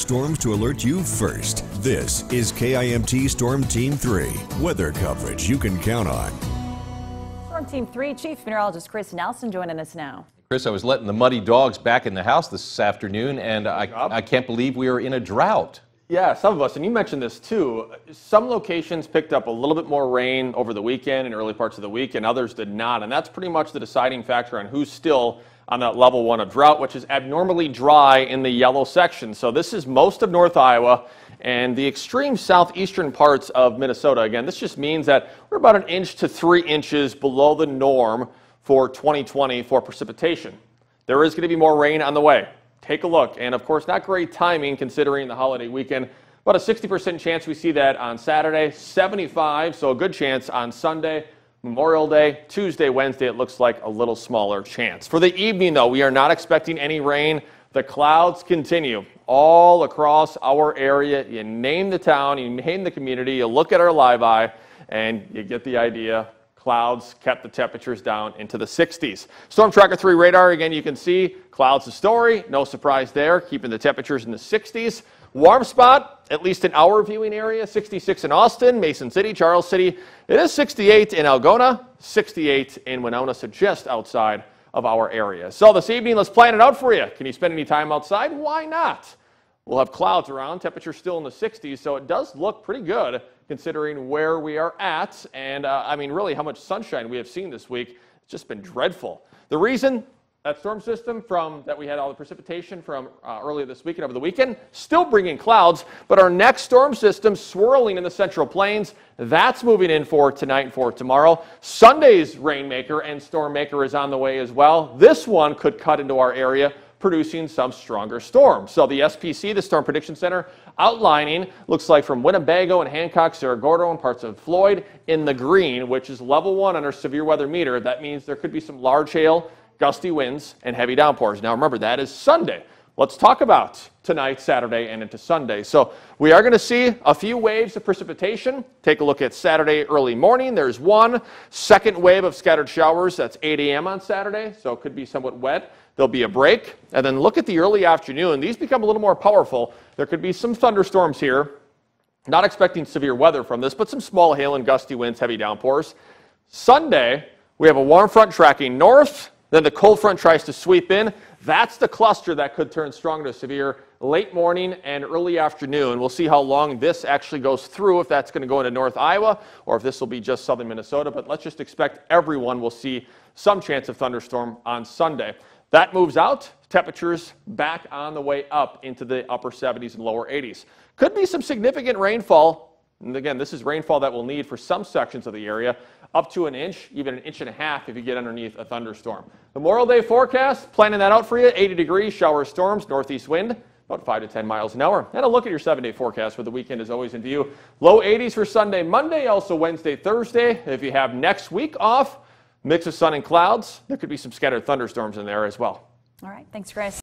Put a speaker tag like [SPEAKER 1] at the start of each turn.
[SPEAKER 1] Storms to alert you first. This is KIMT Storm Team 3. Weather coverage you can count on.
[SPEAKER 2] Storm Team 3 Chief Meteorologist Chris Nelson joining us now.
[SPEAKER 3] Chris, I was letting the muddy dogs back in the house this afternoon, and I can't believe we are in a drought.
[SPEAKER 4] Yeah, some of us, and you mentioned this too, some locations picked up a little bit more rain over the weekend and early parts of the week, and others did not. And that's pretty much the deciding factor on who's still on that level 1 of drought, which is abnormally dry in the yellow section. So this is most of North Iowa and the extreme southeastern parts of Minnesota. Again, this just means that we're about 1 inch to 3 inches below the norm for 2020 for precipitation. There is going to be more rain on the way. Take a look. And of course, not great timing considering the holiday weekend. About a 60% chance we see that on Saturday, 75, so a good chance on Sunday, Memorial Day, Tuesday, Wednesday, it looks like a little smaller chance. For the evening, though, we are not expecting any rain. The clouds continue all across our area. You name the town, you name the community, you look at our live eye, and you get the idea. Clouds kept the temperatures down into the 60s. Storm Tracker 3 radar, again, you can see clouds the story. No surprise there, keeping the temperatures in the 60s. Warm spot, at least in our viewing area, 66 in Austin, Mason City, Charles City. It is 68 in Algona, 68 in Winona, so just outside of our area. So this evening, let's plan it out for you. Can you spend any time outside? Why not? We'll have clouds around, temperature still in the 60s, so it does look pretty good considering where we are at. And I mean, really how much sunshine we have seen this week. It's just been dreadful. The reason, that storm system that we had all the precipitation from earlier this week and over the weekend, still bringing clouds, but our next storm system swirling in the Central Plains, that's moving in for tonight and for tomorrow. Sunday's rainmaker and storm maker is on the way as well. This one could cut into our area, producing some stronger storms. So the SPC, the Storm Prediction Center, outlining, looks like from Winnebago and Hancock, Cerro Gordo, and parts of Floyd in the green, which is level 1 on our severe weather meter. That means there could be some large hail, gusty winds, and heavy downpours. Now remember, that is Sunday. Let's talk about tonight, Saturday, and into Sunday. So we are going to see a few waves of precipitation. Take a look at Saturday early morning. There's one. Second wave of scattered showers. That's 8 a.m. on Saturday, so it could be somewhat wet. There'll be a break. And then look at the early afternoon. These become a little more powerful. There could be some thunderstorms here. Not expecting severe weather from this, but some small hail and gusty winds, heavy downpours. Sunday, we have a warm front tracking north. Then the cold front tries to sweep in. That's the cluster that could turn strong to severe late morning and early afternoon. We'll see how long this actually goes through, if that's going to go into North Iowa or if this will be just southern Minnesota. But let's just expect everyone will see some chance of thunderstorm on Sunday. That moves out. Temperatures back on the way up into the upper 70s and lower 80s. Could be some significant rainfall. And again, this is rainfall that we'll need for some sections of the area, up to 1 inch, even 1.5 inches if you get underneath a thunderstorm. Memorial Day forecast, planning that out for you, 80 degrees, shower storms, northeast wind, about 5 to 10 miles an hour. And a look at your 7-day forecast for the weekend is always in view. Low 80s for Sunday, Monday, also Wednesday, Thursday. If you have next week off, mix of sun and clouds, there could be some scattered thunderstorms in there as well.
[SPEAKER 2] All right, thanks, Chris.